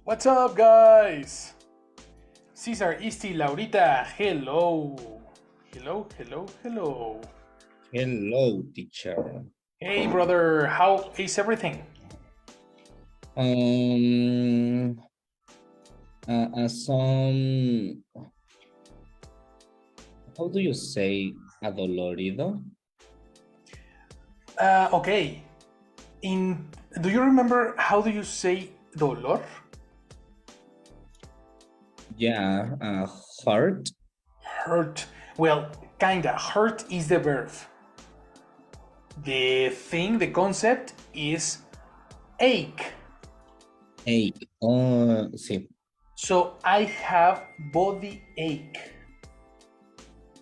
What's up, guys? Cesar, Isti, Laurita, hello. Hello, hello, hello. Hello, teacher. Hey, brother, how is everything? Some, how do you say adolorido? Okay. Do you remember how do you say dolor? Yeah, hurt. Hurt. Well, kinda. Hurt is the verb. The concept is ache. Ache. Sí. So I have body ache.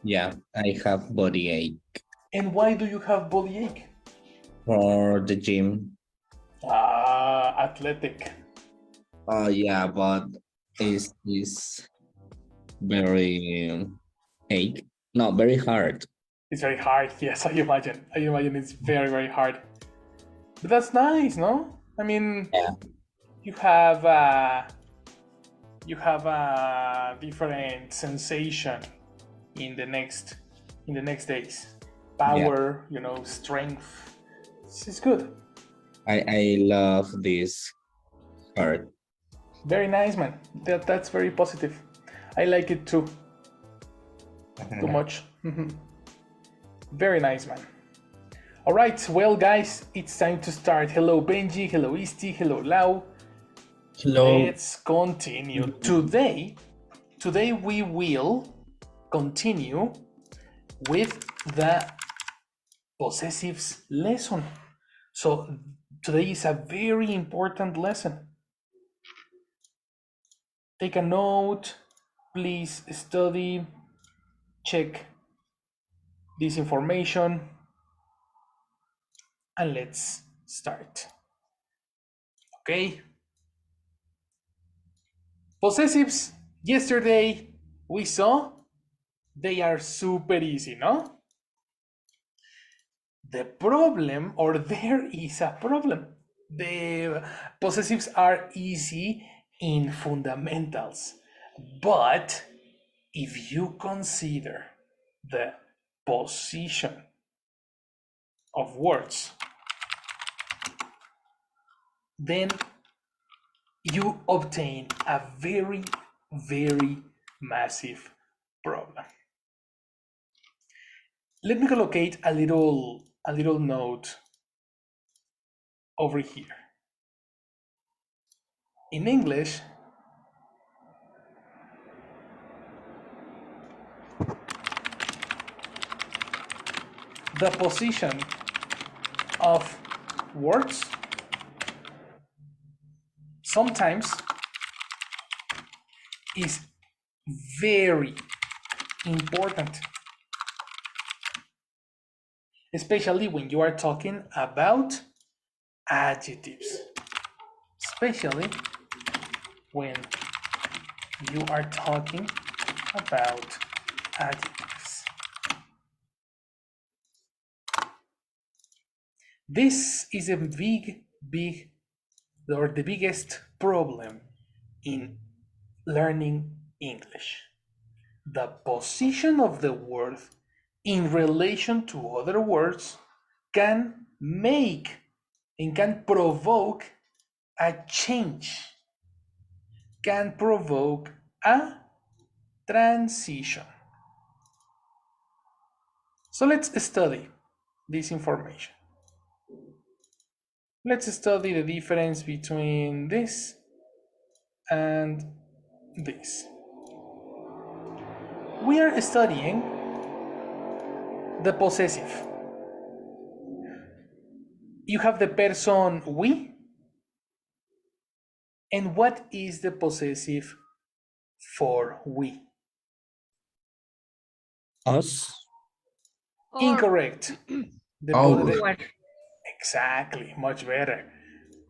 Yeah, I have body ache. And why do you have body ache? For the gym. Athletic. Yeah, but is very ache. No, very hard. It's very hard. Yes, I imagine. I imagine it's very, very hard. But that's nice, no? I mean, Yeah. you have a different sensation in the next days. Power, yeah. Strength. It's good. I love this part. Very nice, man. That's very positive. I like it too. Too much. Very nice, man. All right, well, guys, it's time to start. Hello, Benji. Hello, Isti. Hello, Lau. Hello. Let's continue. Today we will continue with the possessives lesson. So today is a very important lesson. Take a note, please study, check this information, and let's start. Okay? Possessives, yesterday we saw they are super easy, no? The problem, or there is a problem. The possessives are easy in fundamentals, but if you consider the position of words then you obtain a very, very massive problem. Let me collocate a little note over here. In English, the position of words sometimes is very important, especially when you are talking about adjectives, especially when you are talking about adjectives. This is a the biggest problem in learning English. The position of the word in relation to other words can make and can provoke a change, can provoke a transition. So let's study this information. Let's study the difference between this and this. We are studying the possessive. You have the person we, and what is the possessive for we? Us. Incorrect. Exactly, much better.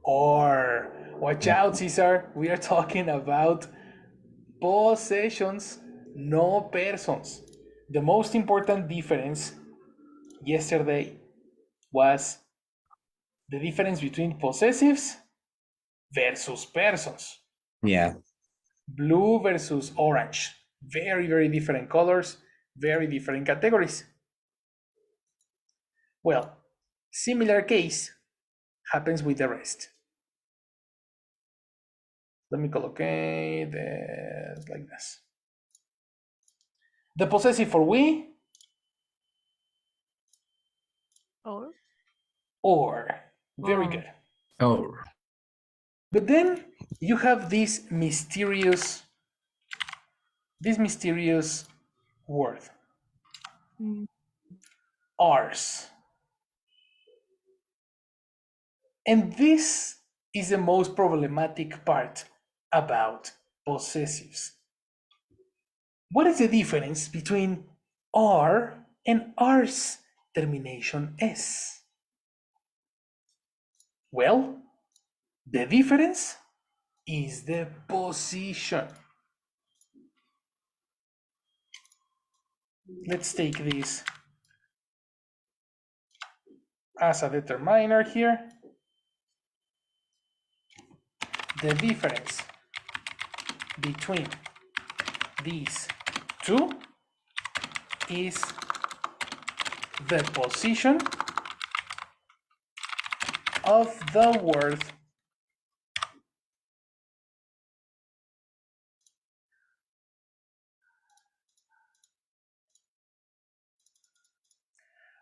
Or, watch out, Cesar, we are talking about possessions, no persons. The most important difference yesterday was the difference between possessives versus persons. Yeah. Blue versus orange. Very, very different colors, very different categories. Well, similar case happens with the rest. Let me collocate this like this. The possessive for we, or. Very good. Or. But then you have this mysterious word. Ours. And this is the most problematic part about possessives. What is the difference between are and ours termination s? Well, the difference is the position. Let's take this as a determiner here. The difference between these two is the position of the word.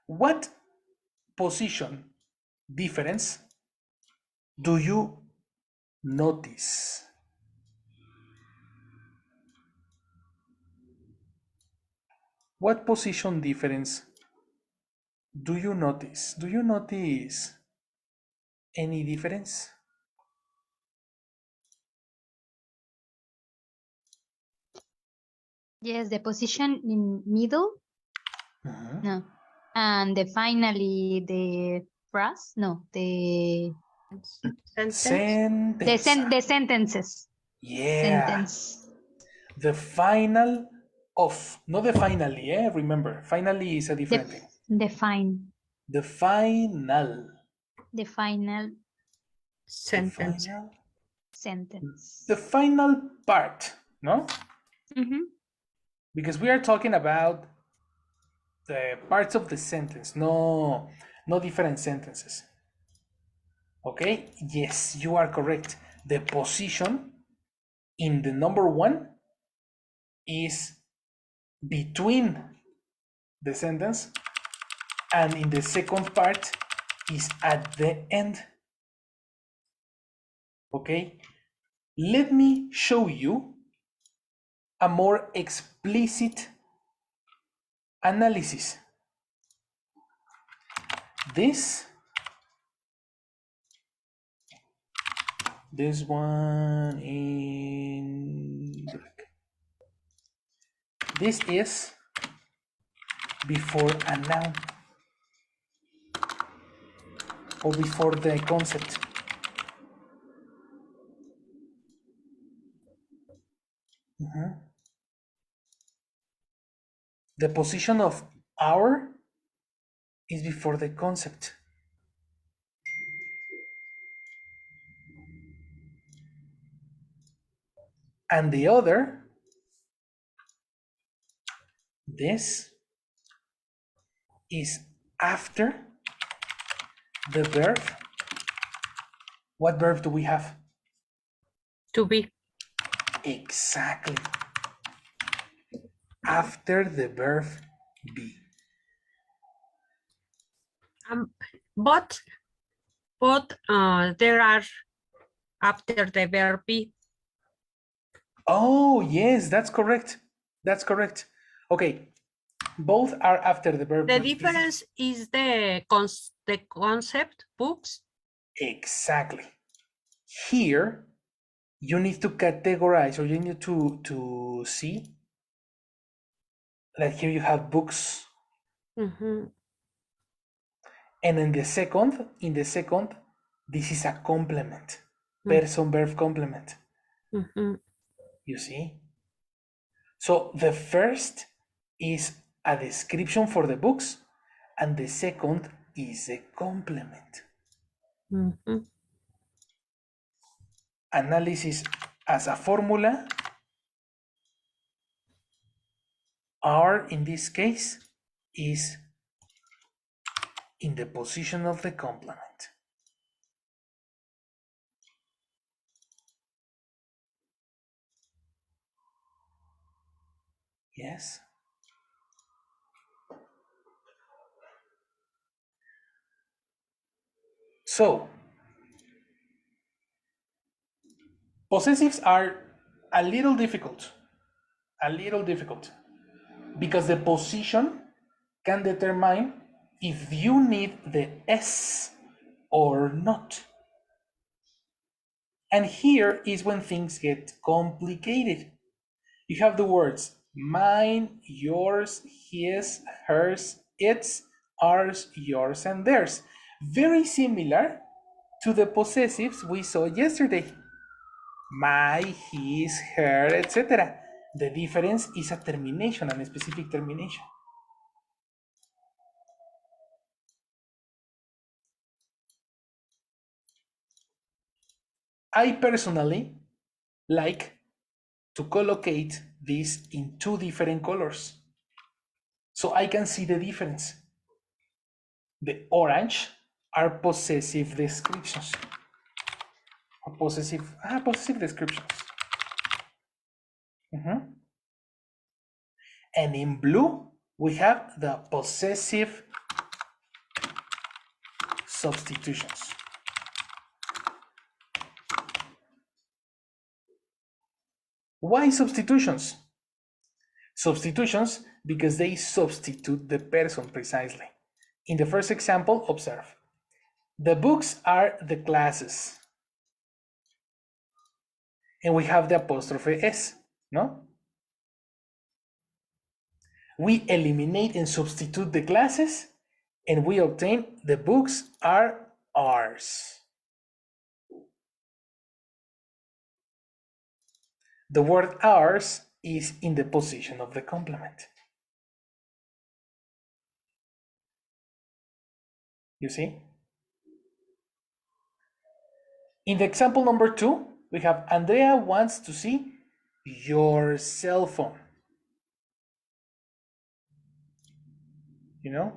What position difference do you notice? What position difference do you notice? Do you notice any difference? Yes, the position in middle. No. And the finally the phrase. No, the Sentence. the sentences. Yeah. Sentence. The final of, not the finally, remember, finally is a different thing. The final. The final. The final Sentence. The final, sentence. the final part, no? Because we are talking about the parts of the sentence, no different sentences. Okay, yes, you are correct. The position in the number 1 is between the sentence, and in the second part is at the end. Okay, let me show you a more explicit analysis. This one in this is before a noun or before the concept. The position of our is before the concept. And the other, this, is after the verb. What verb do we have? To be. Exactly. After the verb be. But there are after the verb be. Oh, yes, that's correct. That's correct. Okay, both are after the verb The be. difference is the concept books. Exactly. Here, you need to categorize, or you need to see that here you have books. And in the second, this is a complement. Person verb complement. You see? So the first is a description for the books, and the second is a complement. Analysis as a formula. R in this case is in the position of the complement. Yes. So, possessives are a little difficult, because the position can determine if you need the S or not. And here is when things get complicated. You have the words mine, yours, his, hers, its, ours, yours, and theirs. Very similar to the possessives we saw yesterday. My, his, her, etc. The difference is a termination, a specific termination. I personally like to collocate this in 2 different colors so I can see the difference. The orange are possessive descriptions. Possessive descriptions. And in blue, we have the possessive substitutions. Why substitutions? Substitutions because they substitute the person precisely. In the first example, observe. The books are the classes. And we have the apostrophe S, no? We eliminate and substitute the classes, and we obtain the books are ours. The word ours is in the position of the complement. You see? In the example number 2, we have Andrea wants to see your cell phone. You know?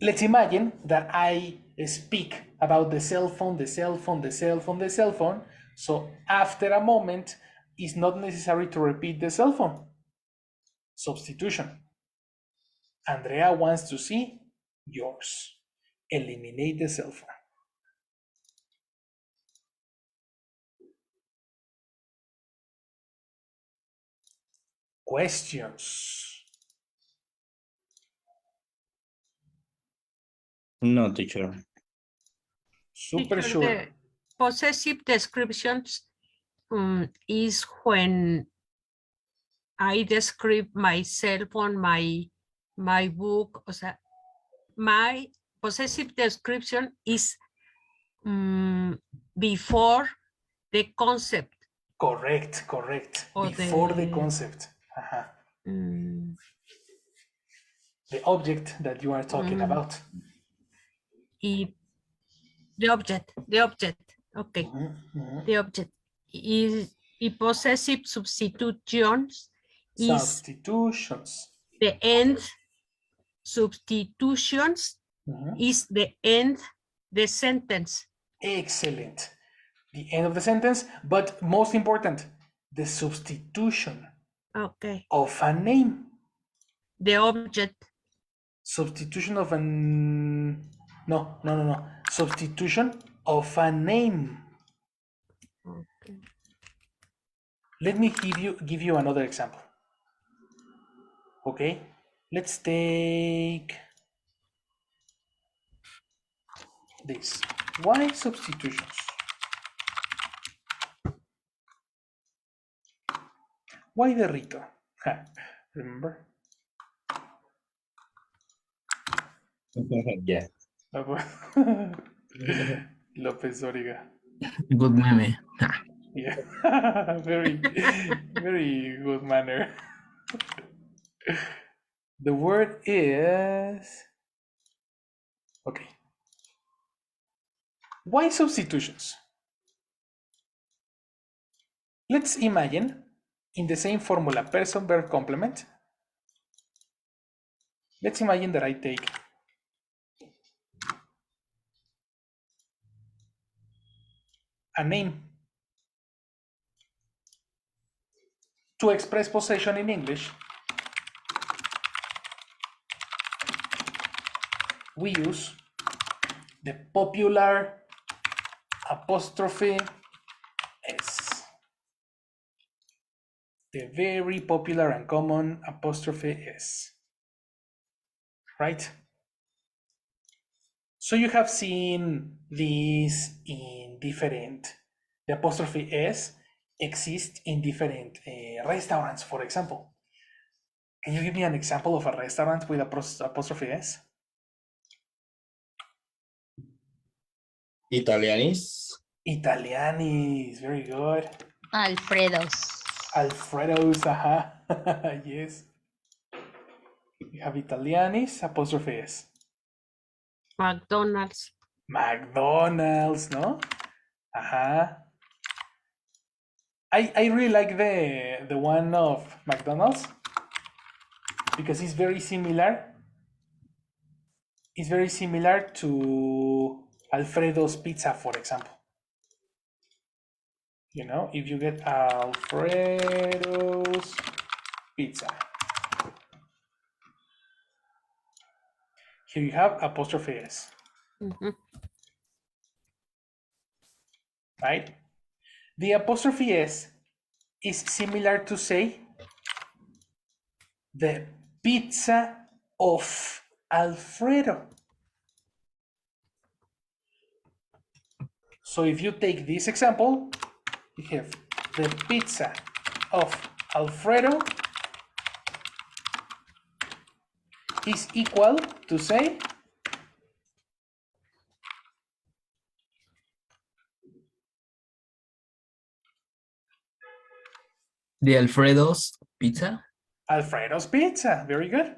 Let's imagine that I speak about the cell phone, the cell phone, the cell phone, the cell phone. So after a moment, it's not necessary to repeat the cell phone. Substitution. Andrea wants to see yours. Eliminate the cell phone. Questions? No, teacher. Super Teacher, sure. the possessive descriptions is when I describe my cell phone, my book. O sea, my possessive description is before the concept. Correct. Or Before the concept. The object that you are talking about. The object. Okay. The object is possessive substitutions is Substitutions. the end. Substitutions is the end, the sentence. Excellent. The end of the sentence, but most important, the substitution of a name. The object. Substitution of an... No. Substitution of a name. Okay. Let me give you another example. Okay, let's take this. Why substitutions? Why the Rito? Remember? Yeah. López Origa. Good meme. Yeah, very good manner. The word is... Okay. Why substitutions? Let's imagine in the same formula, person, verb, complement. Let's imagine that I take a name. To express possession in English, we use the popular apostrophe S. The very popular and common apostrophe S. Right? So you have seen this in different, the apostrophe S exists in different restaurants, for example. Can you give me an example of a restaurant with apostrophe S? Italianis. Italianis, very good. Alfredo's. Alfredo's, yes. We have Italianis, apostrophe S. McDonald's. McDonald's, no? I really like the one of McDonald's because it's very similar. It's very similar to Alfredo's Pizza, for example. You know, if you get Alfredo's Pizza. Here you have apostrophe S. Right? The apostrophe S is similar to say the pizza of Alfredo. So if you take this example, you have the pizza of Alfredo is equal to say The Alfredo's Pizza. Alfredo's Pizza. Very good.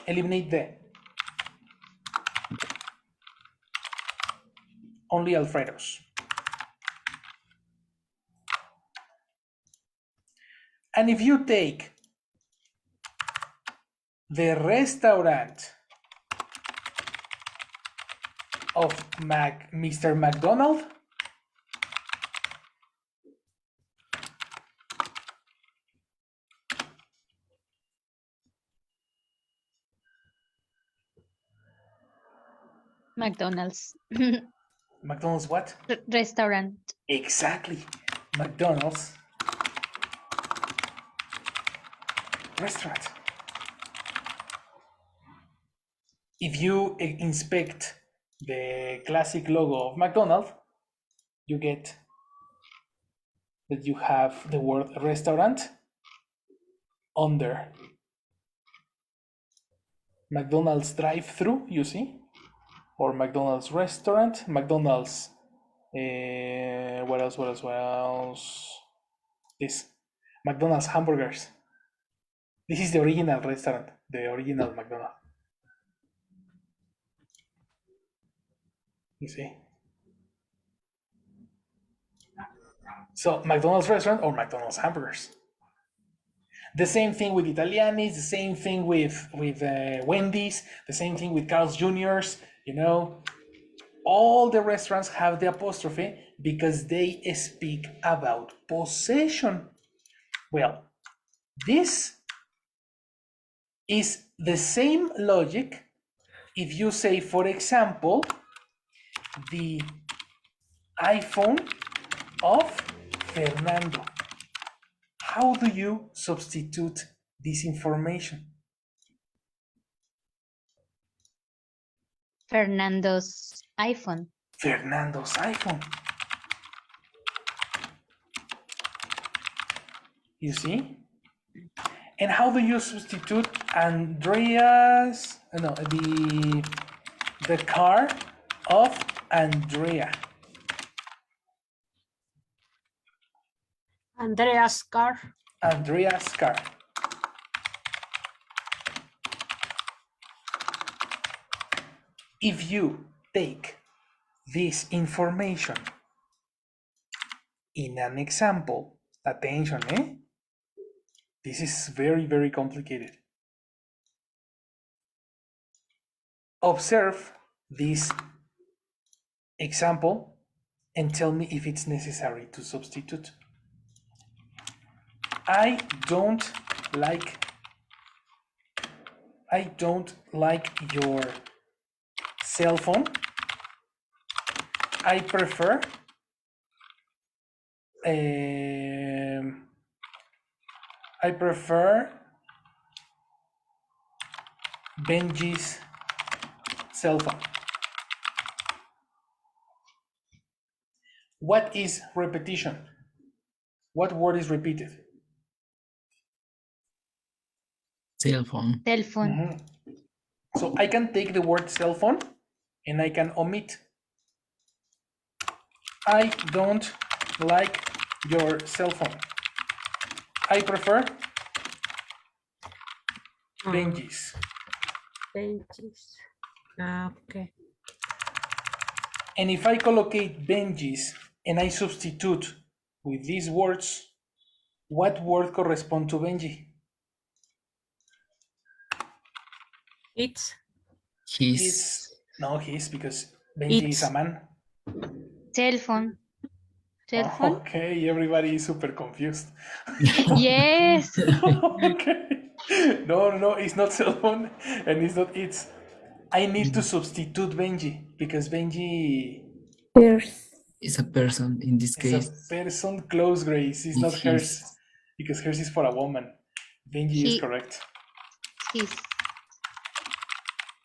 Eliminate the. Only Alfredo's. And if you take the restaurant of Mr. McDonald? McDonald's. McDonald's what? Restaurant. Exactly. McDonald's restaurant. If you inspect the classic logo of McDonald's, you get that you have the word restaurant under McDonald's drive-through, you see, or McDonald's restaurant, McDonald's. What else? This McDonald's hamburgers. This is the original restaurant, the original McDonald's. You see. So McDonald's restaurant or McDonald's hamburgers. The same thing with Italianis, the same thing with Wendy's, the same thing with Carl's Jr.'s, you know. All the restaurants have the apostrophe because they speak about possession. Well, this is the same logic if you say, for example, the iPhone of Fernando. How do you substitute this information? Fernando's iPhone. Fernando's iPhone. You see? And how do you substitute Andrea's, no, the car of Andrea? Andrea's car. Andrea's car. If you take this information in an example, attention, this is very, very complicated. Observe this example and tell me if it's necessary to substitute. I don't like your cell phone. I prefer Benji's cell phone. What is repetition? What word is repeated? Cell phone. Cell phone. So I can take the word cell phone and I can omit. I don't like your cell phone. I prefer Benji's. Benji's. Okay. And if I collocate Benji's and I substitute with these words, what word corresponds to Benji? It's. His. No, his, because Benji is a man. Cell phone. Cell phone? Okay, everybody is super confused. Yes. Okay. No, it's not cell phone and it's not it's. I need to substitute Benji because Benji Is a person in this is case. a person close, Grace. It's not hers His. because hers is for a woman. Benji is correct. His.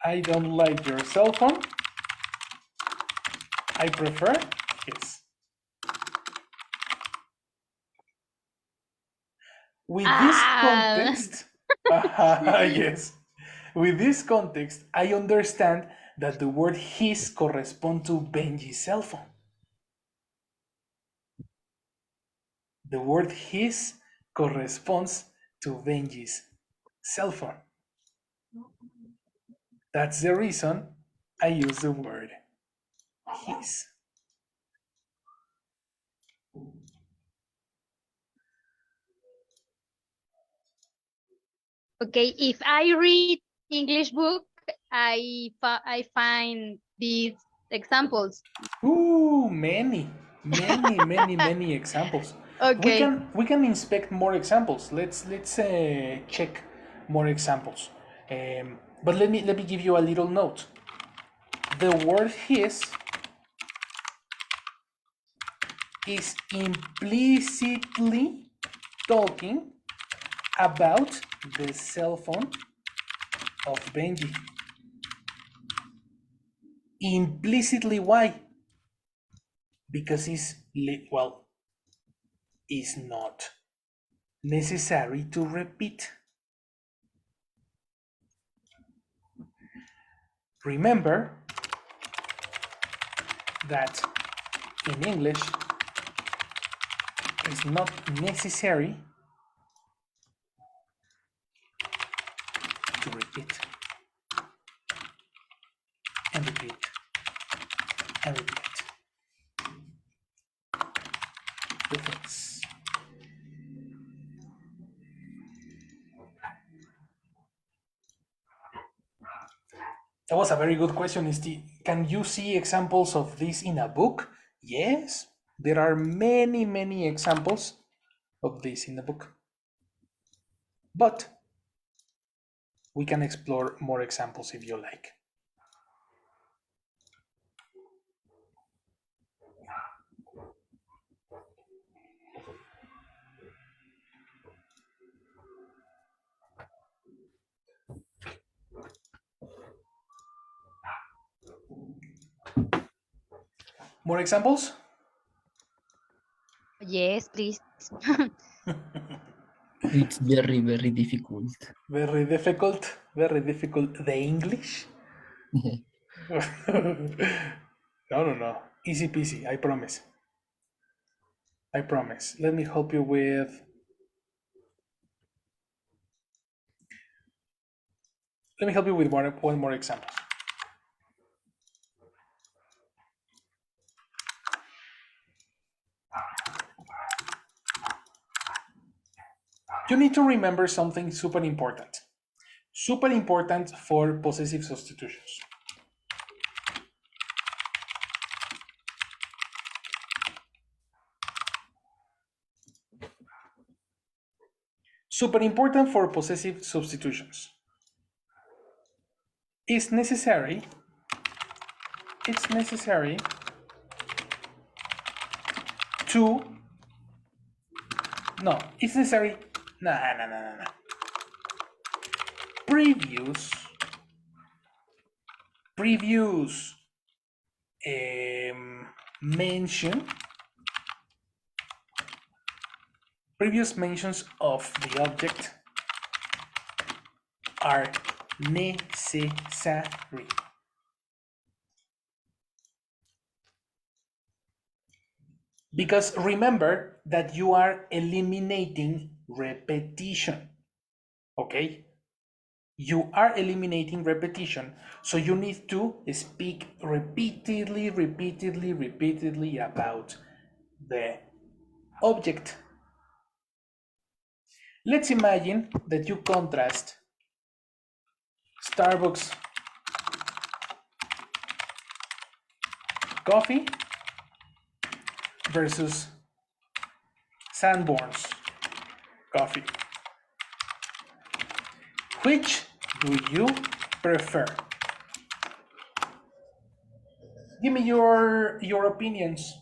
I don't like your cell phone. I prefer his. With this context, yes. With this context, I understand that the word his corresponds to Benji's cell phone. The word his corresponds to Benji's cell phone. That's the reason I use the word his. Okay, if I read English book, I find this Examples. Ooh, many examples. Okay. We can inspect more examples. Let's check more examples. But let me give you a little note. The word his is implicitly talking about the cell phone of Benji. Implicitly, why? Because it's not necessary to repeat. Remember that in English it's not necessary to repeat and repeat and repeat. Difference. That was a very good question, Isti. Can you see examples of this in a book? Yes, there are many examples of this in the book. But we can explore more examples if you like. More examples? Yes, please. It's very, very difficult. Very difficult. The English? No. Easy peasy, I promise. I promise. Let me help you with... one more example. You need to remember something super important. Super important for possessive substitutions. Super important for possessive substitutions. It's necessary to... No, it's necessary... No. Previous mentions of the object are necessary. Because remember that you are eliminating repetition, okay? You are eliminating repetition, so you need to speak repeatedly about the object. Let's imagine that you contrast Starbucks coffee versus Sanborn's coffee. Which do you prefer? Give me your opinions.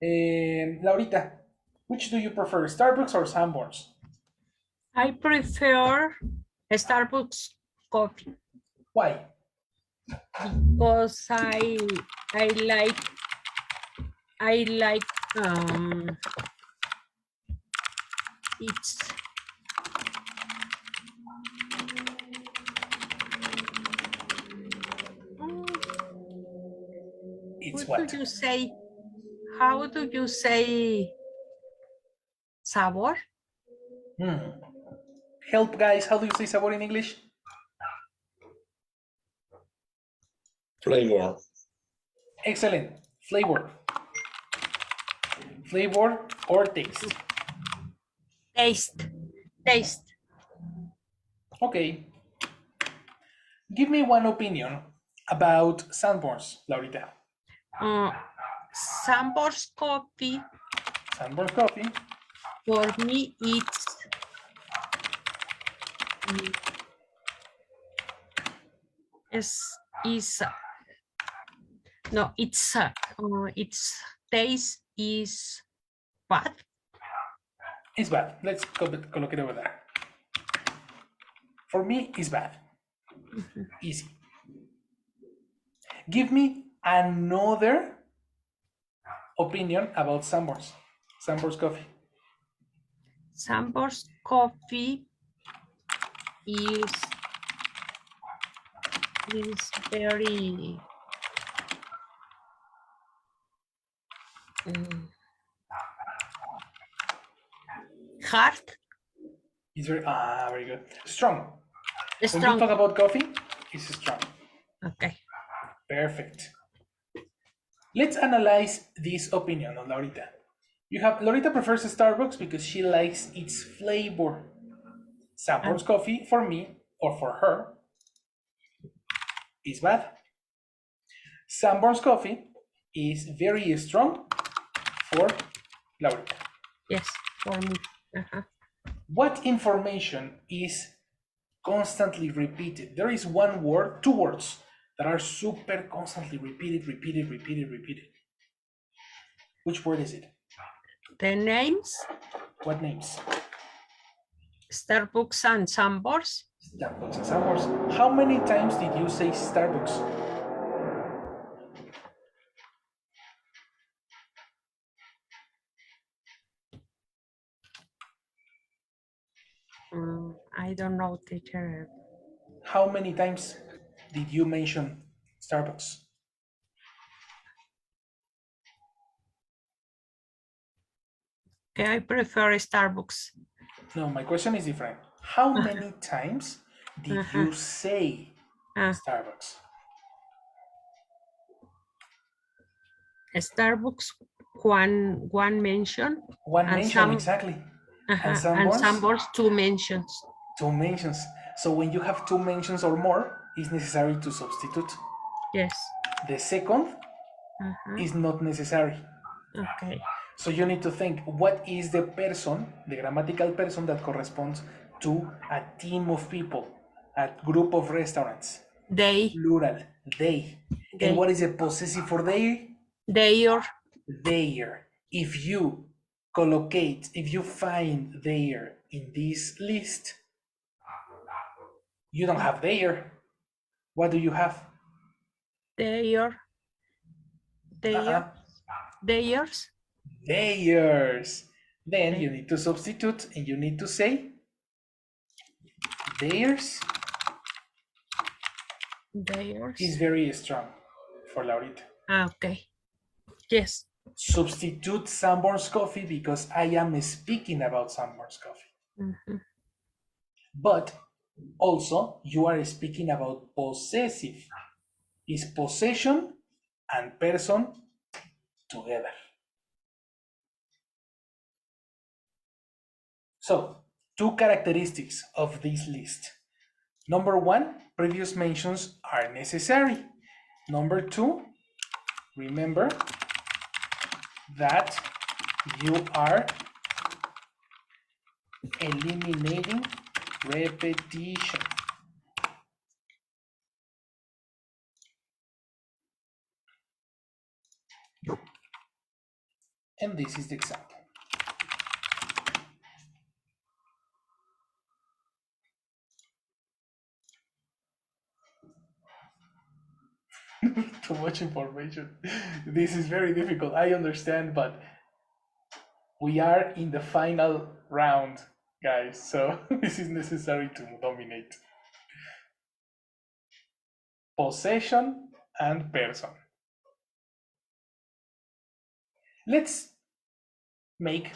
Laurita, which do you prefer, Starbucks or Sanborn's? I prefer Starbucks coffee. Why? Because I like it's what? do you say? How do you say sabor? Help, guys. How do you say sabor in English? Flavor. Excellent. Flavor. Flavor or taste? Taste. Okay. Give me one opinion about Sanborn's, Laurita. Sanborns coffee, Sanborns coffee. for me, its taste is bad. It's bad. Let's colloque it over there. For me, it's bad. Easy. Give me another opinion about Sanborns. Sanborns coffee. Sanborns coffee is very hard, It's very good. Strong. When strong. you talk about coffee, it's strong. Okay. Perfect. Let's analyze this opinion of Laurita. You have Laurita prefers Starbucks because she likes its flavor. Sanborns coffee for me or for her is bad. Sanborns coffee is very strong for Laurita. Yes, for me. What information is constantly repeated? There is one word, two words that are super constantly repeated. Which word is it? The names, What names? Starbucks and Sanborns. Starbucks and Sanborns. How many times did you say Starbucks? I don't know, teacher. How many times did you mention Starbucks? Okay, I prefer Starbucks. No, my question is different. How many times did you say Starbucks? Starbucks, one mention. One and mention, exactly. And and Sanborns? Sanborns, two mentions. Two mentions. So when you have two mentions or more, it's necessary to substitute. Yes. The second is not necessary. Okay. So you need to think, what is the person, the grammatical person that corresponds to a team of people, a group of restaurants? They. Plural, they. And what is a possessive for they? Their. Their. If you collocate, if you find their in this list, you don't have their. What do you have? Their. Theirs. Theirs. Then you need to substitute and you need to say theirs. Theirs. Is very strong for Laurita. Okay. Yes. Substitute Sanborns coffee because I am speaking about Sanborns coffee. But also you are speaking about possessive. Is possession and person together. So, two characteristics of this list. Number one, previous mentions are necessary. Number two, remember that you are eliminating repetition. And this is the example. Too much information. This is very difficult. I understand, but we are in the final round, guys. So this is necessary to dominate. Possession and person. Let's make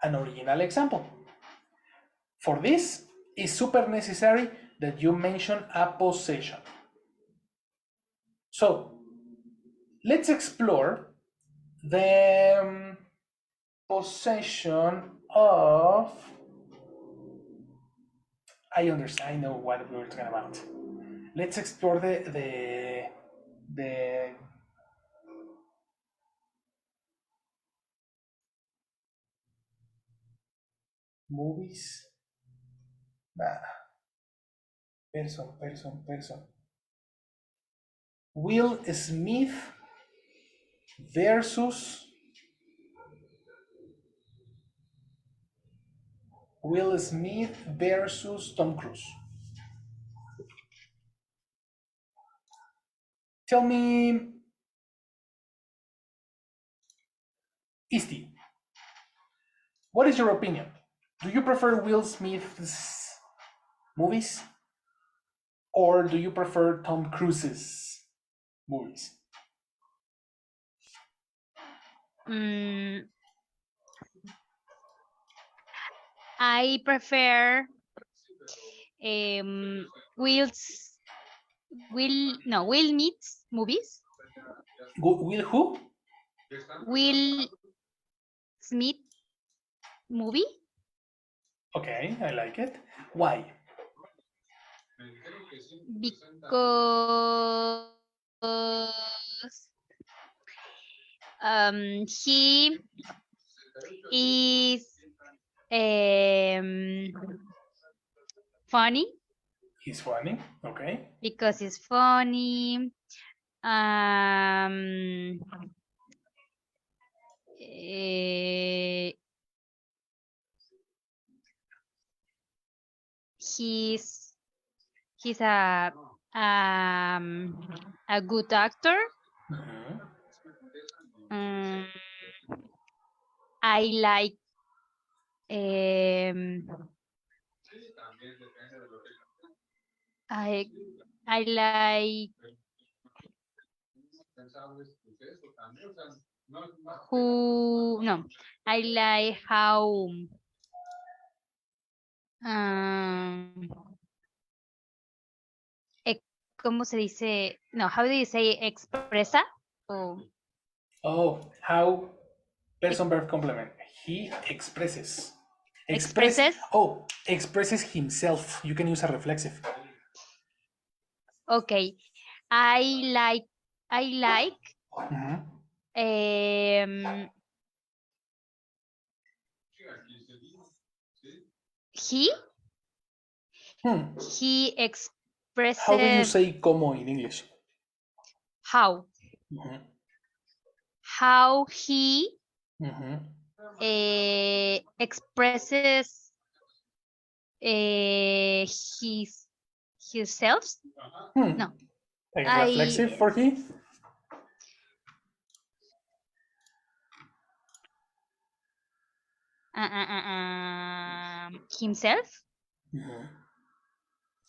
an original example. For this, it's super necessary that you mention a possession. So let's explore the possession of, I understand, I know what we were talking about. Let's explore the Movies. Person. Will Smith versus Tom Cruise. Tell me, Easty, what is your opinion? Do you prefer Will Smith's movies or do you prefer Tom Cruise's movies? I prefer Will Smith's movies. Will who? Will Smith movie Okay, I like it. Why? because he is funny He's funny. Okay. because he's funny. He's a good actor. I like I like I like how ¿cómo se dice? No, how do you say expresa? How person verb complement. He expresses. Expresses? Expresses himself. You can use a reflexive. Okay. I like he expresses. How do you say como in English? How? How he expresses himself? No. Reflexive for he? Himself?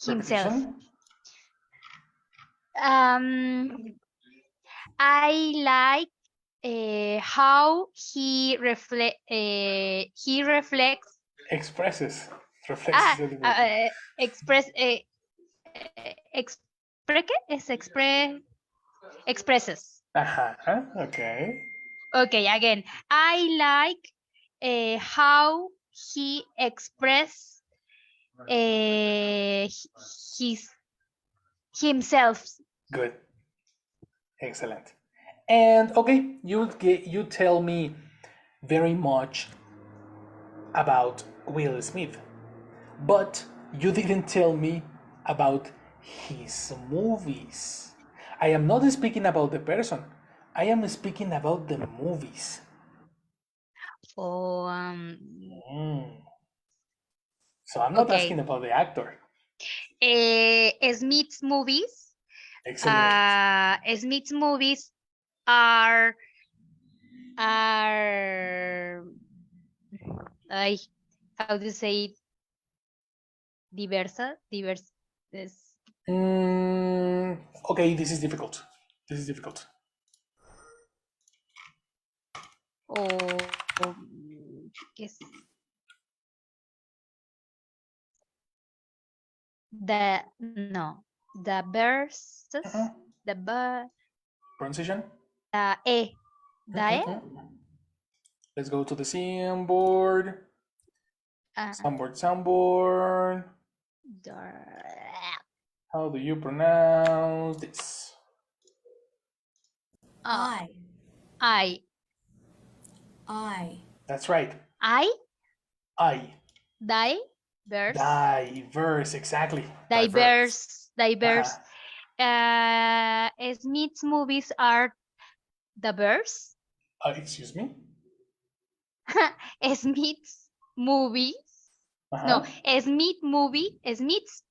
Himself. I like how he reflects. Expresses. Expresses. Okay. Okay, again. I like how he expresses himself. Good. Excellent. And okay, you tell me very much about Will Smith, but you didn't tell me about his movies. I am not speaking about the person. I am speaking about the movies. So I'm not asking about the actor. Smith's movies. Excellent. Smith's movies are how do you say it? Diverse. Okay, this is difficult. The verses, Pronunciation? the Let's go to the soundboard. Soundboard. How do you pronounce this? I. That's right. I. diverse, Diverse, exactly. diverse. Uh-huh. Smith's movies are diverse. Excuse me? Smith's movies. Uh-huh. No, Smith's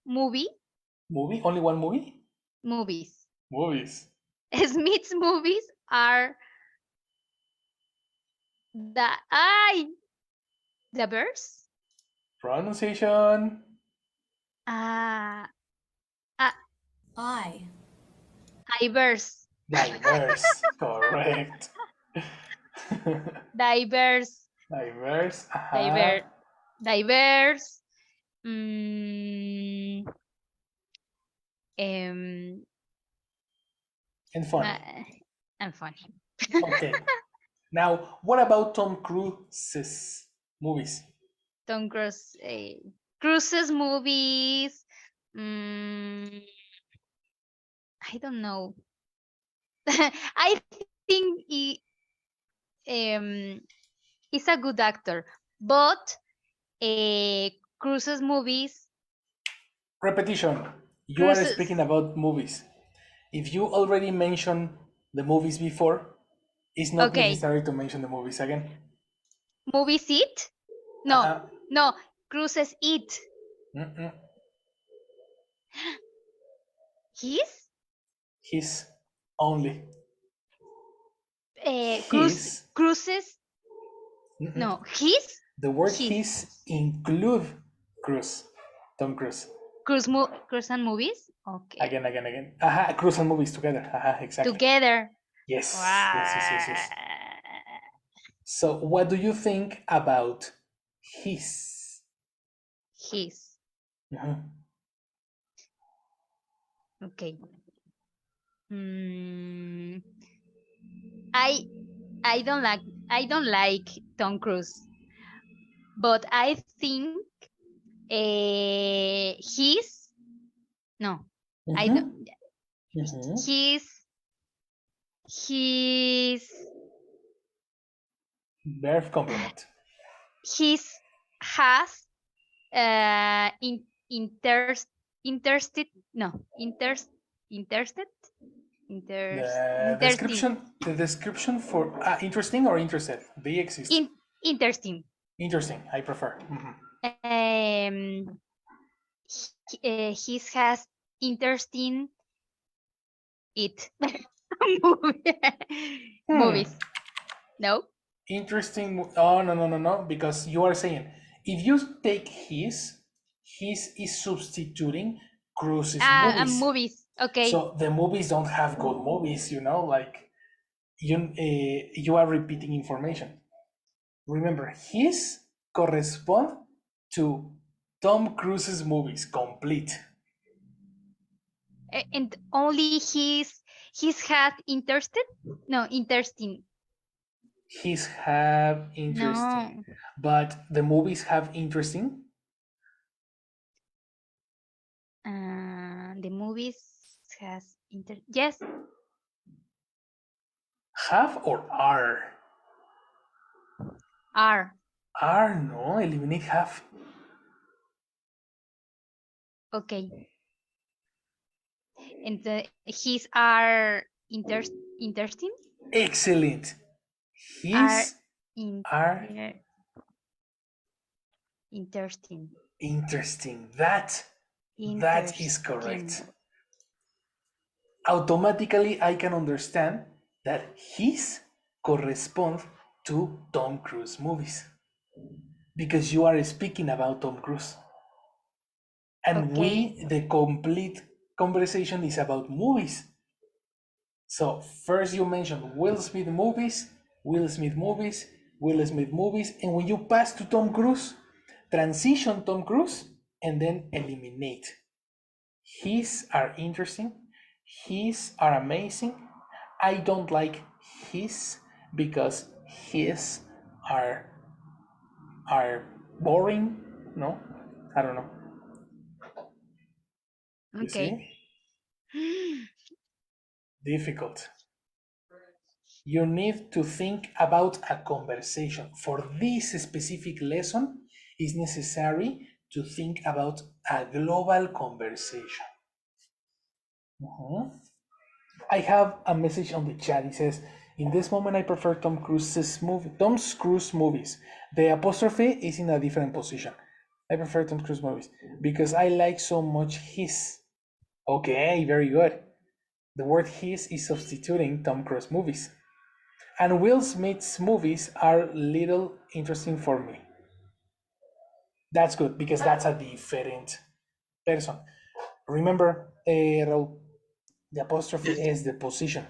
Movie? Only one movie? movies. Movies. Smith's movies are diverse. Pronunciation. Uh, I. diverse. Diverse. Correct. Diverse. Diverse. Uh-huh. Diverse. Mm, um, And funny. and funny. Okay. Now, what about Tom Cruise's movies? Tom Cruise's movies. Mm, I don't know. I think he's a good actor, but Cruise's movies. Repetition. You are Cruises. speaking about movies. If you already mentioned the movies before, it's not Okay. necessary to mention the movies again. Movies it? No, Uh-huh. no. Cruises it. Mm-mm. His only. Cruises. Mm-mm. No, his. The word His. his include Cruise. Tom Cruise. Cruise and movies. Okay. Again. Aha, Cruise and movies together. Aha, exactly. Together. Yes. Wow. Yes. So, what do you think about his? His. Mhm. Okay. I don't like Tom Cruise, but I think his. No, I don't. Mhm. His Verb complement. his has interested no interested interesting The description for interesting or interested. They exist. interesting. Interesting. I prefer. His has interesting it movies. No. Interesting. Oh no. Because you are saying if you take his is substituting Cruise's movies. Movies. Okay. So the movies don't have good movies. Like you are repeating information. Remember, his correspond to Tom Cruise's movies complete. And only his has interested? No, interesting. His have interesting, No. but the movies have interesting. The movies has yes. Have or are? Are. Are, no, eliminate have. Okay. And his are interesting? Excellent. His are interesting. interesting. That is correct. Automatically, I can understand that his correspond to Tom Cruise movies because you are speaking about Tom Cruise. And the complete conversation is about movies. So first you mentioned Will Smith movies, and when you pass to Tom Cruise, transition Tom Cruise, and then eliminate. His are interesting, his are amazing. I don't like his because his are boring. No, I don't know. You see? Difficult. You need to think about a conversation. For this specific lesson, It's necessary to think about a global conversation. I have a message on the chat. It says, in this moment, I prefer Tom Cruise movies. The apostrophe is in a different position. I prefer Tom Cruise movies because I like so much his. Okay, very good. The word his is substituting Tom Cruise movies. And Will Smith's movies are little interesting for me. That's good because that's a different person. Remember, Raul, the apostrophe Yes. is the position.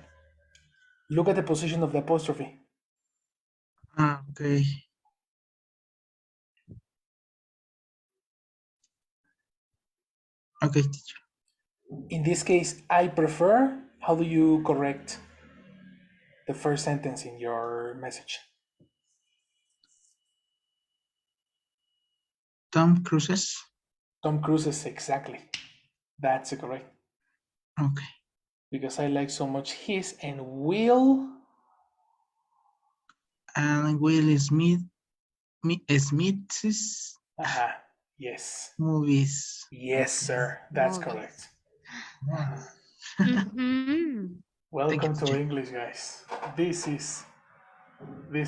Look at the position of the apostrophe. Okay. Okay, teacher. In this case, I prefer. How do you correct the first sentence in your message? Tom Cruises. Tom Cruise is exactly. That's correct. Okay. Because I like so much his and Will. And Will Smith's Yes. movies. Yes, sir. That's Movies. correct. Mhm. Welcome to teacher. English, guys. This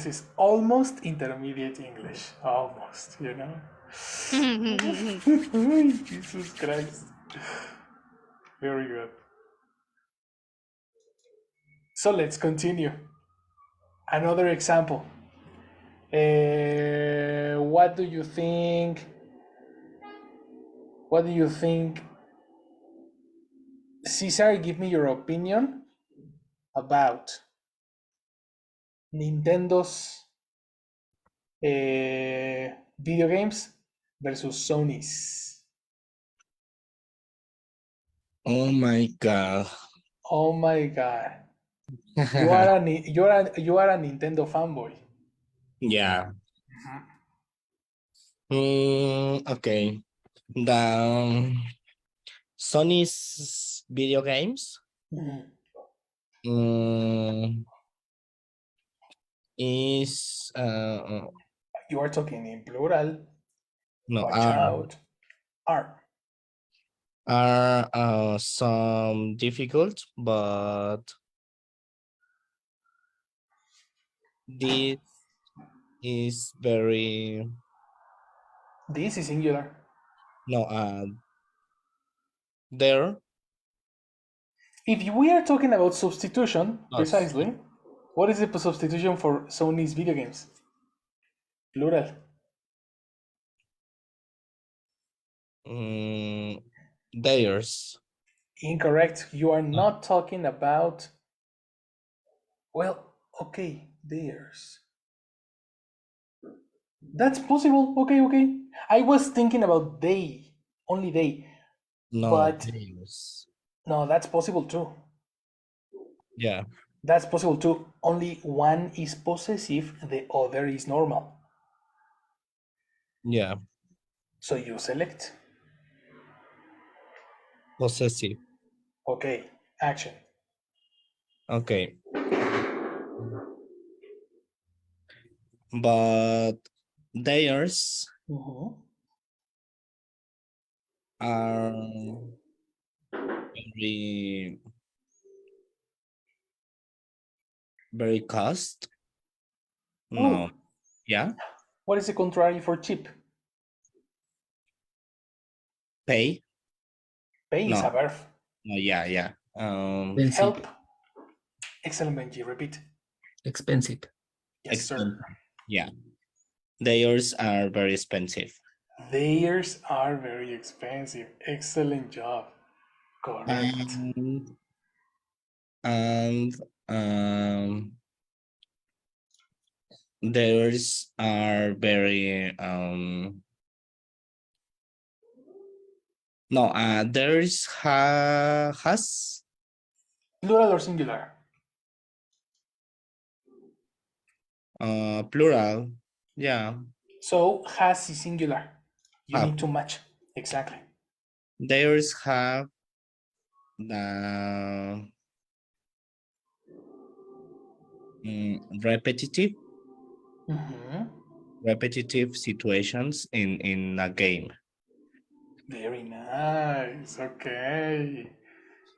is almost intermediate English. Almost, you know? Jesus Christ. Very good. So let's continue. Another example. What do you think? What do you think? Cesar, give me your opinion about Nintendo's video games versus Sony's. Oh my God. Oh my god. You are a Nintendo fanboy. Yeah. Okay. The Sony's video games Mhm. mm, is You are talking in plural. no Watch out. Are. are some difficult, but this is very This is singular. no there If we are talking about substitution, not precisely, what is the substitution for Sony's video games? Plural. theirs. Incorrect. You are not talking about. Well, okay, theirs. That's possible. Okay, okay. I was thinking about they, only they, No, but theirs. no, that's possible too. Yeah, That's possible too. Only one is possessive, the other is normal. yeah, So you select. possessive. Okay, action. Okay, but theirs Mhm. are very very cost. No, Oh, yeah, what is the contrary for cheap? pay. Pay is No, a verb. no, yeah, yeah. Expensive. Help. Excellent, Benji. Repeat. Expensive. Yes, sir. Expensive. Yeah, theirs are very expensive. Theirs are very expensive. Excellent job. Correct. And um theirs are very no theirs has Plural or singular? plural. Yeah, So has is singular. You have need to match. Exactly. theirs have the repetitive. Mhm. repetitive situations in a game. Very nice. Okay.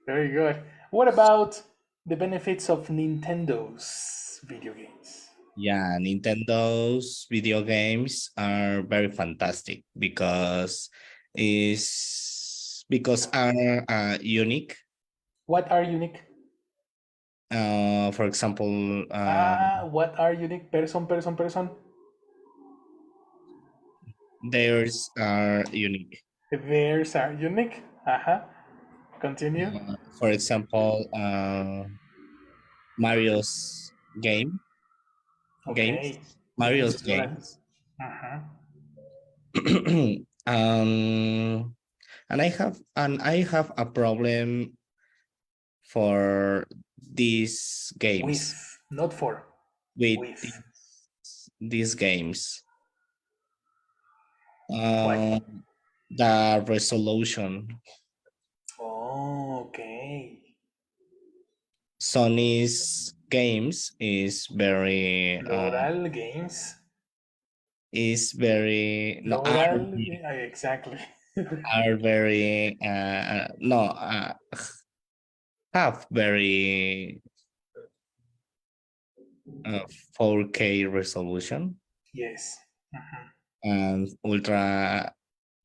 Very good. What about the benefits of Nintendo's video games? Yeah, Nintendo's video games are very fantastic because are unique. What are unique? For example, What are unique? Person. theirs are unique. Theirs are unique. Continue. For example, Mario's games, Okay. Games Mario's plural. games. Uh-huh. um, and I have a problem for these games With, not for. with With. these games. Why? The resolution. Oh, okay. Sony's games Plural games. is very no Plural. Exactly. are very no have very 4K resolution Yes. Mhm. and Ultra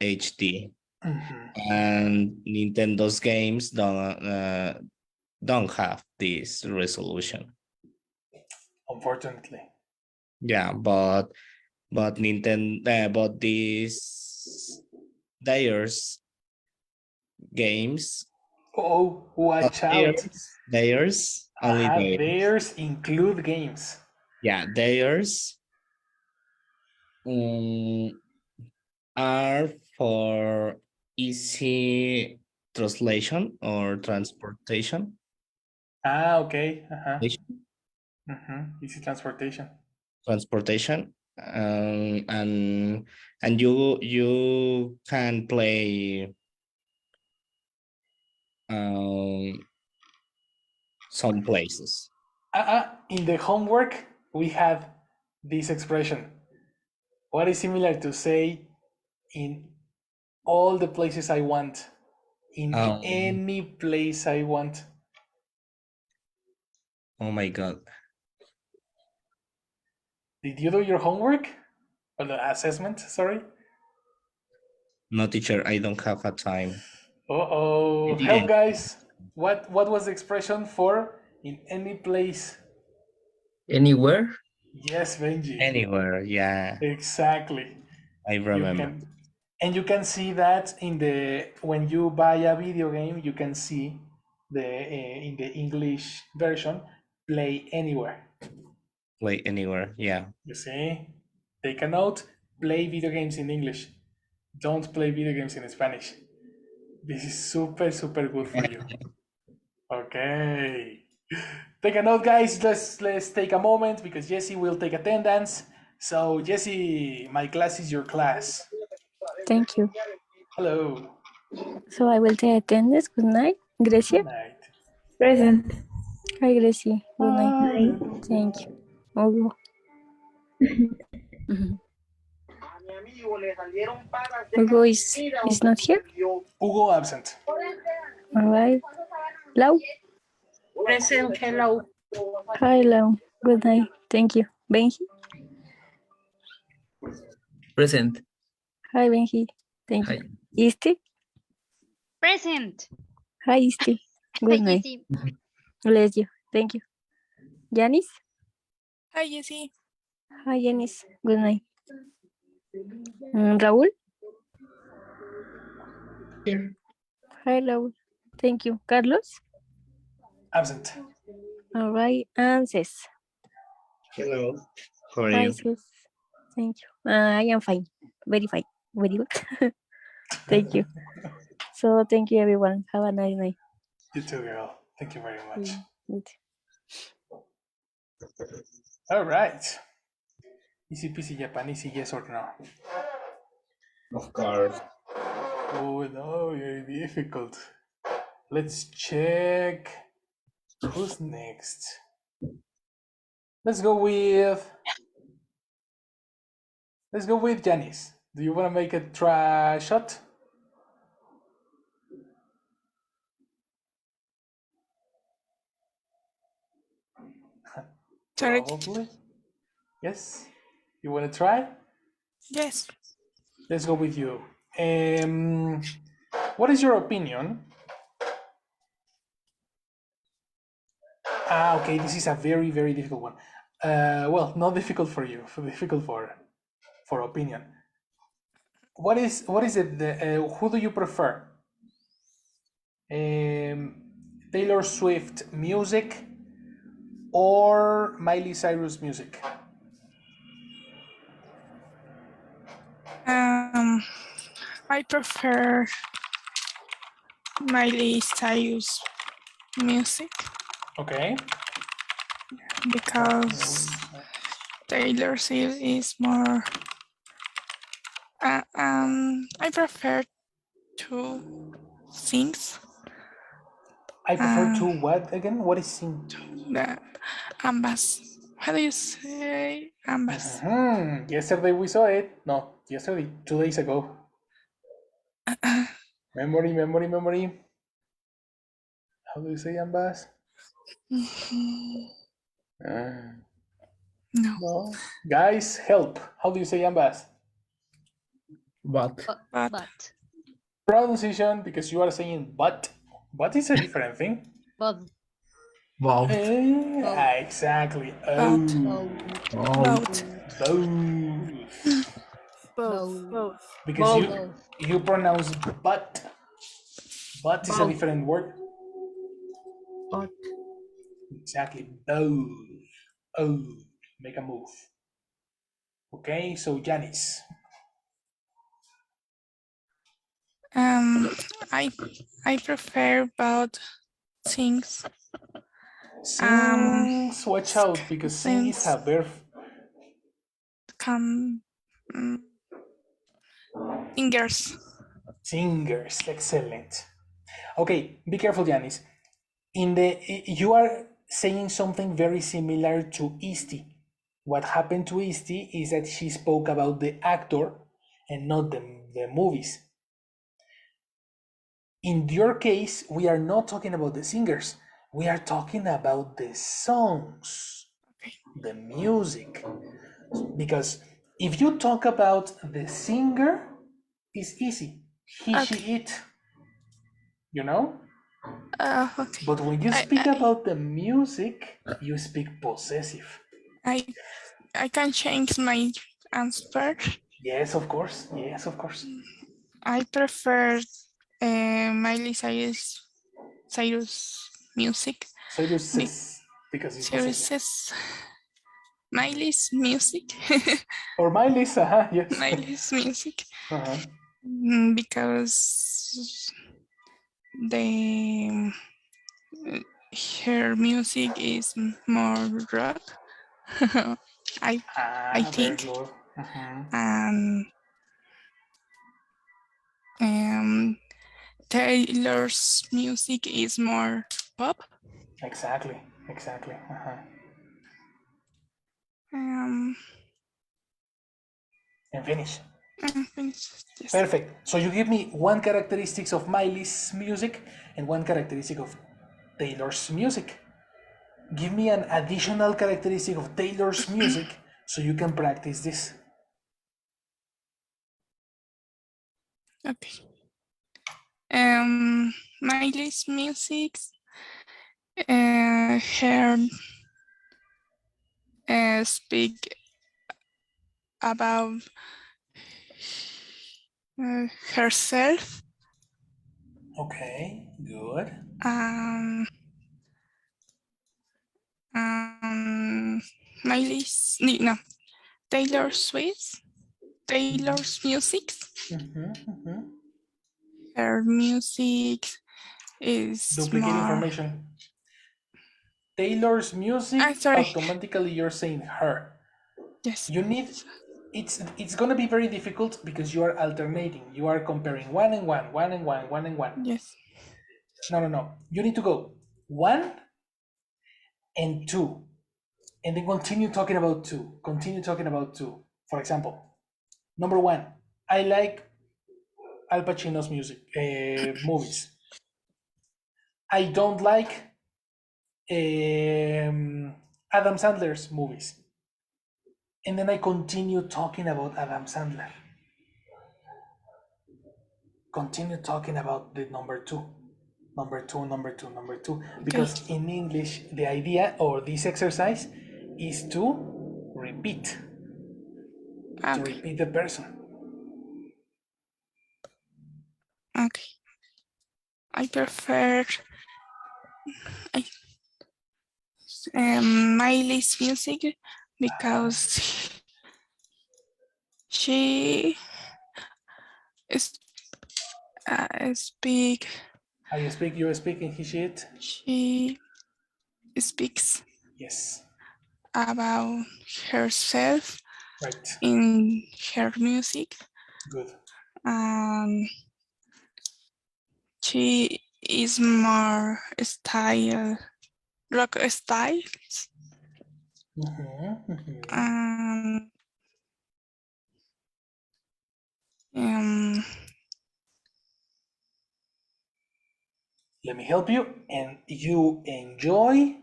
HD, Mhm. and Nintendo's games don't have this resolution. Unfortunately. Yeah, but Nintendo but these theirs games Oh, watch out. theirs only theirs. Theirs include games. Yeah, theirs um, are for easy translation or transportation. Okay. Easy transportation. Transportation, and you can play um, some places. In the homework, we had this expression. What is similar to say in all the places I want? In Um, any place I want. oh my God. Did you do your homework? Or the assessment, sorry? No, teacher, I don't have a time. Uh-oh. Help, Yeah. guys. What was the expression for in any place? Anywhere? Yes, Benji. Anywhere, yeah, Exactly. I You remember. can, and you can see that in the when you buy a video game, you can see the in the English version, play anywhere. Play anywhere, yeah. You see, take a note. Play video games in English. Don't play video games in Spanish. This is super good for you. Okay. Take a note, guys. Let's take a moment because Jesse will take attendance. So Jesse, my class is your class. Thank you. Hello. So I will take attendance. Good night. Gracia. Good night. Present. Hi, Gracie. Good night. Hallelujah. Thank you. Hugo. Hugo is not here. Hugo absent. All right. Lau. Present, hello. Hi, Lau. Good night. Thank you. Benji. Present. Hi, Benji. Thank you. Hi. Isti. Present. Hi, Isti. Good night. Easy. Bless you. Thank you. Janice. Hi, Jessie. Hi, Janice. Good night. Raúl. Here. Hi, Raúl. Thank you. Carlos. Absent. All right. And Cés. Hello. How are Hi, you? Cés. Thank you. I am fine. Very fine. Very good. Thank you. So thank you, everyone. Have a nice night. You too, girl. Thank you very much. You too. All right. Easy peasy Japanese, yes or no? Of course. Oh no, very difficult. Let's check. Who's next? Let's go with Let's go with Janice. Do you want to make a try shot? Sorry. Probably. Yes. You want to try? Yes. Let's go with you. What is your opinion? Okay, this is a very, very difficult one. Well, not difficult for you, difficult for opinion. What is it? Who do you prefer? Taylor Swift music or Miley Cyrus music? I prefer Miley Cyrus music Okay. because Taylor Swift is more. I prefer to sing. I prefer to what again? What is sing? The ambas. How do you say ambas? Yesterday we saw it. No, yesterday, 2 days ago. Memory. How do you say ambas? No. Guys, help. How do you say ambas? But But. Pronunciation, because you are saying but. But is a different thing. But. both. Exactly. Both. Both. Both. Because you pronounce but. But is a different word. But. Exactly. Both. Oh. Make a move. Okay, so Janice. I prefer both things. Sings, watch out, because sing is a verb. Singers, excellent. Okay, be careful, Janice. You are saying something very similar to Isti. What happened to Isti is that she spoke about the actor and not the movies. In your case, we are not talking about the singers. We are talking about the songs, the music. Because if you talk about the singer, it's easy. He, she, it. You know? Okay. But when you speak about the music, you speak possessive. I can change my answer. Yes, of course. I prefer Miley Cyrus music. Cyrus says, because it's possessive. Miley's music. Or Miley's, yes. Miley's music. Because her music is more rock. I think. And Taylor's music is more pop. Exactly. And finish. Yes. Perfect. So you give me one characteristics of Miley's music and one characteristic of Taylor's music. Give me an additional characteristic of Taylor's music so you can practice this. Okay. Miley's music, her speak about herself. Okay, good. Taylor Swift. Taylor's music. Her music is duplicate more... information. Taylor's music, automatically you're saying her. Yes. You need, it's gonna be very difficult because you are alternating. You are comparing one and one. Yes. No. You need to go 1 and 2. And then continue talking about 2. For example, Number one, I like Al Pacino's music, movies. I don't like Adam Sandler's movies. And then I continue talking about Adam Sandler. Continue talking about the number two. Number two, number two, number two. Because Okay. in English, the idea or this exercise is to repeat. To Okay. repeat the person. Okay. I prefer I, Miley's music because she is speak. You speak in his shit? She speaks Yes. about herself Right. in her music. Good. She is more rock style. Um, um, Let me help you. And you enjoy.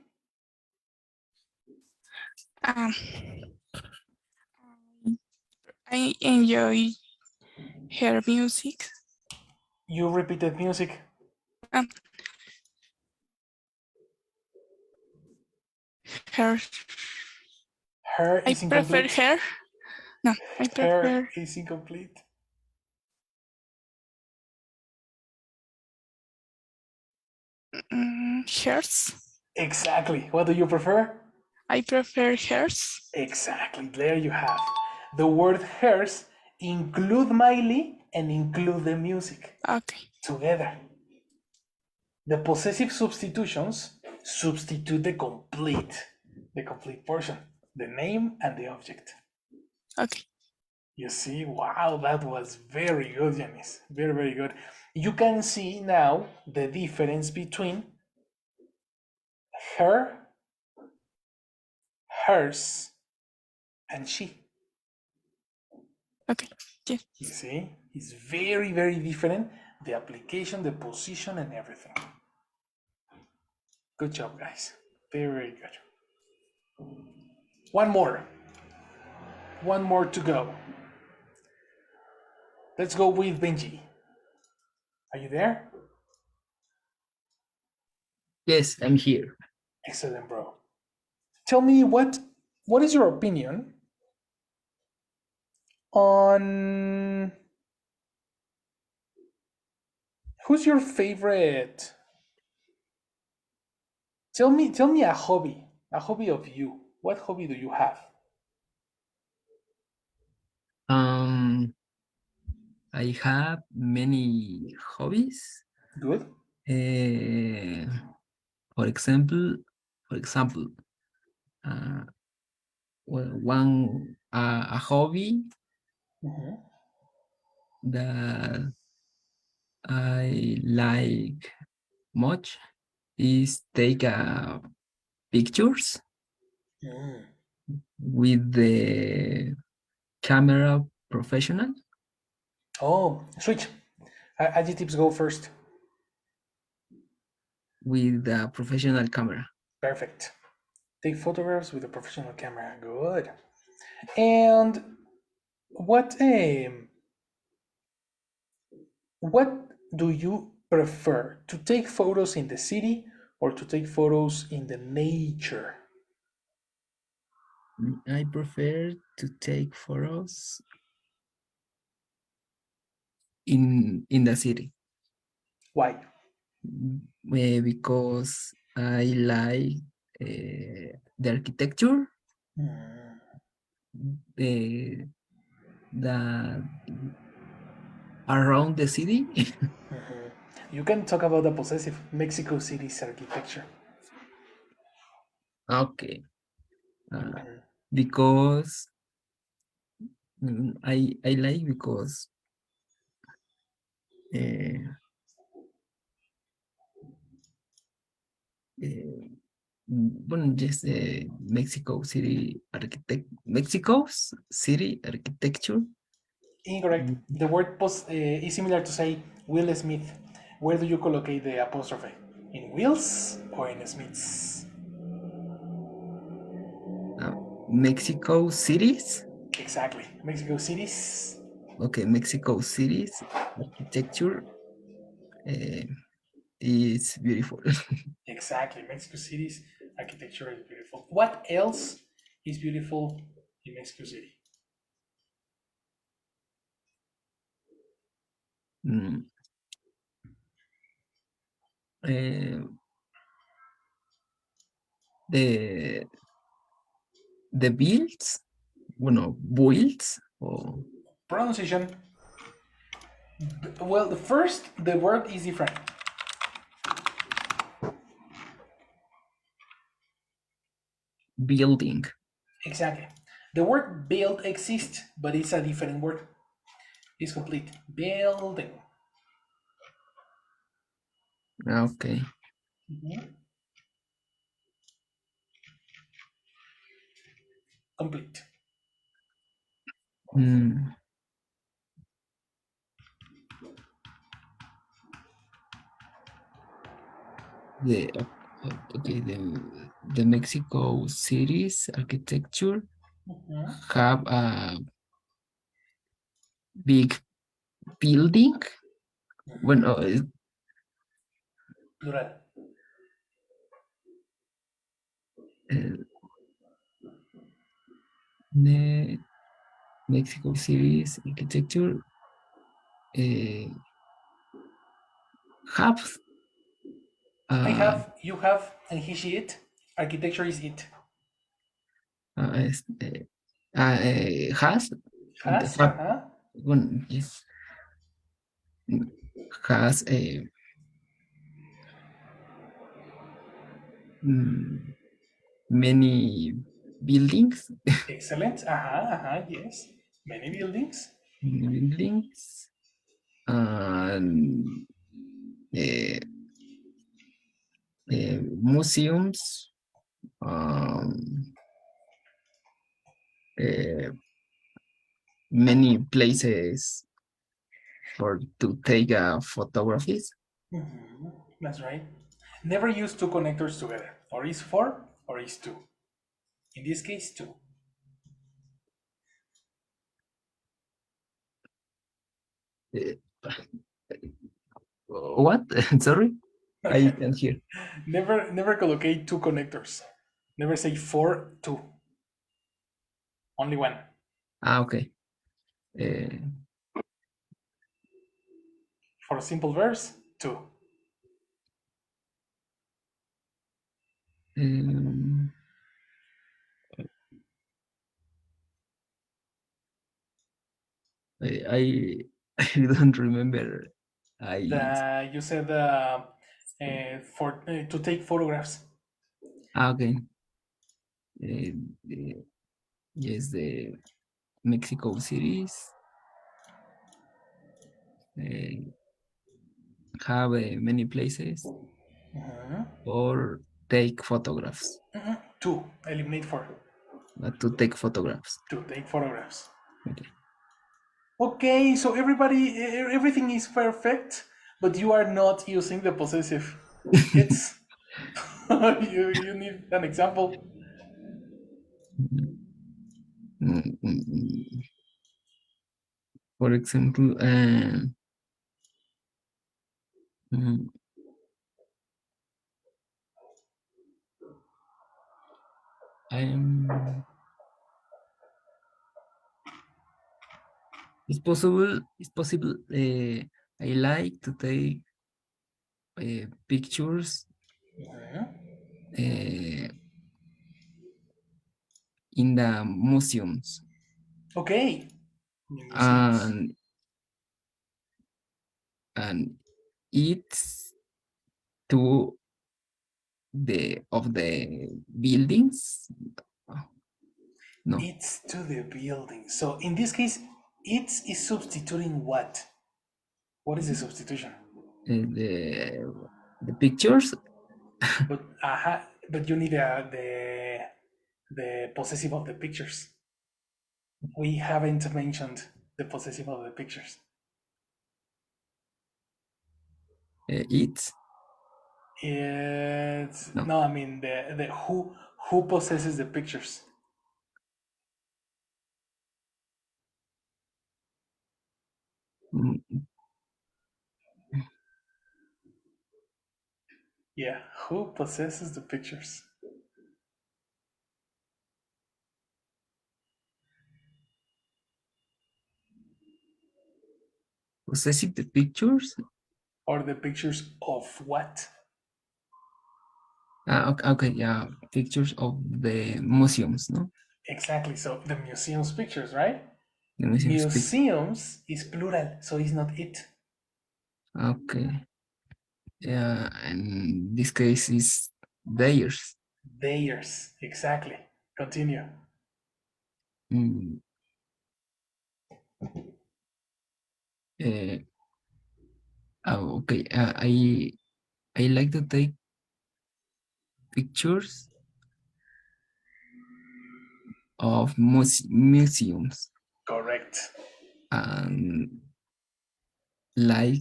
um, I enjoy her music. You repeated music. Um, her. Her I is prefer incomplete. her. No, I Her prefer is incomplete. hers. Exactly. What do you prefer? I prefer hers. Exactly. There you have. The word hers include Miley and include the music Okay. together. The possessive substitutions substitute the complete portion, the name and the object. Okay. You see, wow, that was very good, Janice. Very, very good. You can see now the difference between her, hers, and she. Okay. Yeah. You see, it's very, very different. The application, the position, and everything. Good job, guys. Very, very good. One more. One more to go. Let's go with Benji. Are you there? Yes, I'm here. Excellent, bro. Tell me what is your opinion on who's your favorite? Tell me a hobby of you. What hobby do you have? Um, I have many hobbies. Good. Uh, for example, for example, uh, a hobby Mhm. that I like much is take pictures Mm. with the camera professional. Oh, switch. Adjectives go first. With the professional camera. Perfect. Take photographs with a professional camera. Good. And what what do you prefer? To take photos in the city or to take photos in the nature? I prefer to take photos in the city. Why? Because I like the architecture, Mm. the around the city. Mhm. You can talk about the possessive Mexico City's architecture. Okay, Mhm. because I like because uh, bueno, just Mexico City architecture Incorrect. The word is similar to say Will Smith. Where do you collocate the apostrophe? In Wills or in Smiths? Mexico cities. Exactly. Mexico cities. Okay, Mexico cities architecture is beautiful. Exactly. Mexico cities architecture is beautiful. What else is beautiful in Mexico City? Mm, eh, the builds, bueno, builds or Pronunciation. Well, the word is different. building. Exactly. The word build exists, but it's a different word. It's complete. Building. Okay. Complete. Mm, the okay, the Mexico cities architecture have a big building. Bueno, Plural. Mexico cities architecture have I uh, have, you have, and he, she, it. Architecture is it. este, has Has, have one yes, has a many buildings. Excellent. Yes. Many buildings. Many buildings and uh, museums, uh, many places for to take photographies. That's right. Never use two connectors together. Or is four or is two. In this case, two. Uh, what? Sorry, I Okay. can't hear. Never collocate two connectors. Never say four, two. Only one. Okay. Uh, For simple verbs, two. um, I I don't remember. You said for to take photographs. Okay. Uh, the- yes, the Mexico cities have many places or take photographs. Two. Eliminate four. To take photographs. To take photographs. Okay. Okay, so everything is perfect, but you are not using the possessive. It's you need an example. Mm, mm, mm. For example, mm, I'm. It's possible. It's possible. I like to take pictures uh, in the museums, Okay. Museums. and it's two the buildings. No, It's to the building. So in this case, it's is substituting what? What is the substitution? the pictures. But but you need the possessive of the pictures. We haven't mentioned The possessive of the pictures. It. It's No. no, I mean the who possesses the pictures. Mm, Yeah, who possesses the pictures? Possessive the pictures? Or the pictures of what? Okay, yeah, pictures of the museums, no? Exactly. So the museum's pictures, right? The museums pictures. Museums is plural, so it's not it. Okay. Yeah, and this case is theirs. Theirs, exactly. Continue. Mm, okay. I like to take pictures of museums Correct. and like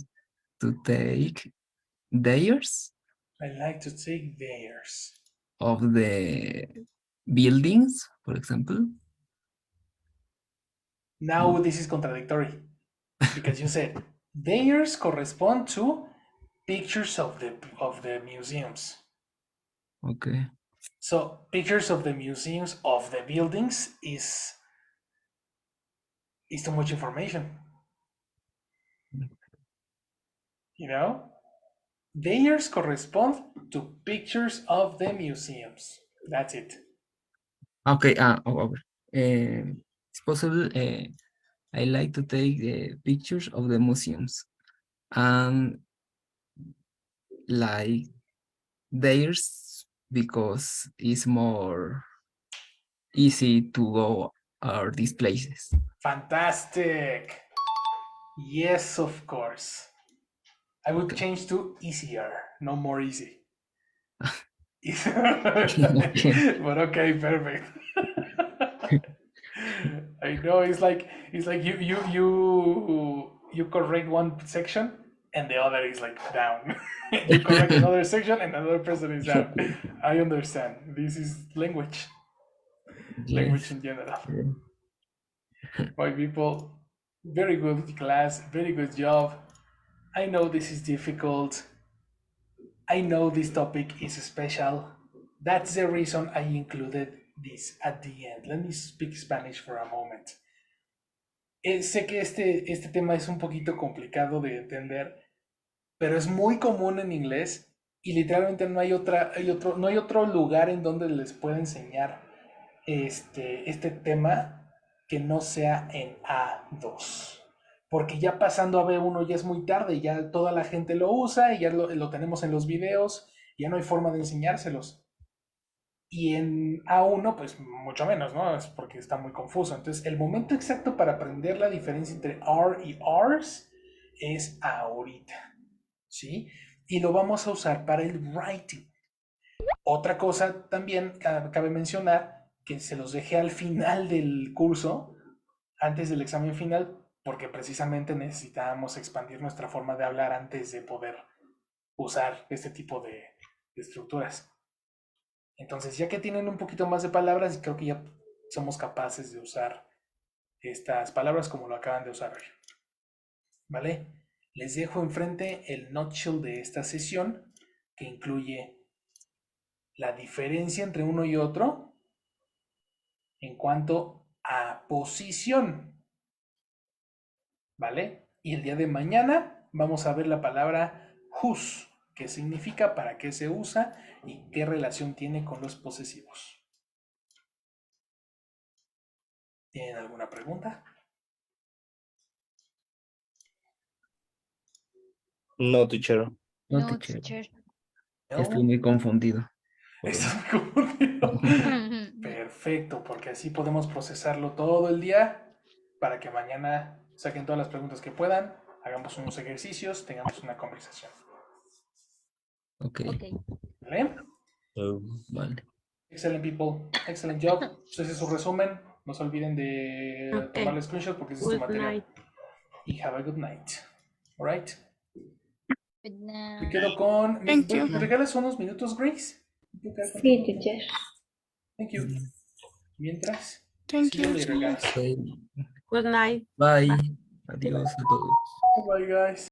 to take theirs I like to take theirs. of the buildings, for example. Now this is contradictory because you said theirs correspond to pictures of the museums. Okay. So pictures of the museums of the buildings is too much information. You know? Theirs correspond to pictures of the museums. That's it. Okay. It's possible. I like to take pictures of the museums and like theirs because it's more easy to go or these places. Fantastic. Yes, of course. I would Okay. change to easier, no more easy. Okay. But okay, perfect. I know it's like you correct one section and the other is like down. You correct another section and another person is down. I understand. This is language Yes. in general. Yeah. My people, very good class, very good job. I know this is difficult. I know this topic is special. That's the reason I included this at the end. Let me speak Spanish for a moment. Sé que este tema es un poquito complicado de entender, pero es muy común en inglés y literalmente no hay no hay otro lugar en donde les pueda enseñar este tema que no sea en A2. Porque ya pasando a B1 ya es muy tarde, ya toda la gente lo usa y ya lo tenemos en los videos, ya no hay forma de enseñárselos. Y en A1, pues mucho menos, ¿no? Es porque está muy confuso. Entonces, el momento exacto para aprender la diferencia entre R y Rs es ahorita, ¿sí? Y lo vamos a usar para el writing. Otra cosa también cabe mencionar que se los dejé al final del curso, antes del examen final, porque precisamente necesitábamos expandir nuestra forma de hablar antes de poder usar este tipo de estructuras. Entonces, ya que tienen un poquito más de palabras, creo que ya somos capaces de usar estas palabras como lo acaban de usar hoy. ¿Vale? Les dejo enfrente el nutshell de esta sesión, que incluye la diferencia entre uno y otro en cuanto a posición. ¿Vale? Y el día de mañana vamos a ver la palabra whose, qué significa, para qué se usa y qué relación tiene con los posesivos. ¿Tienen alguna pregunta? No, teacher. No, No, teacher. teacher. Estoy muy confundido. Estoy confundido. Perfecto, porque así podemos procesarlo todo el día para que mañana saquen todas las preguntas que puedan, hagamos unos ejercicios, tengamos una conversación. Ok. ¿Vale? No. Vale. Excellent people, excellent job. Ese es su resumen. No se olviden de Ok. tomarle screenshot porque ese es tu Good material. night. Y have a good night. All right. Good Me night. quedo con... Thank you. ¿Me regalas unos minutos, Grace? Sí, teacher. Thank you. Mientras... Thank See you you. later, guys. Okay. Good night. Bye. Bye. Adiós a todos. Bye, guys.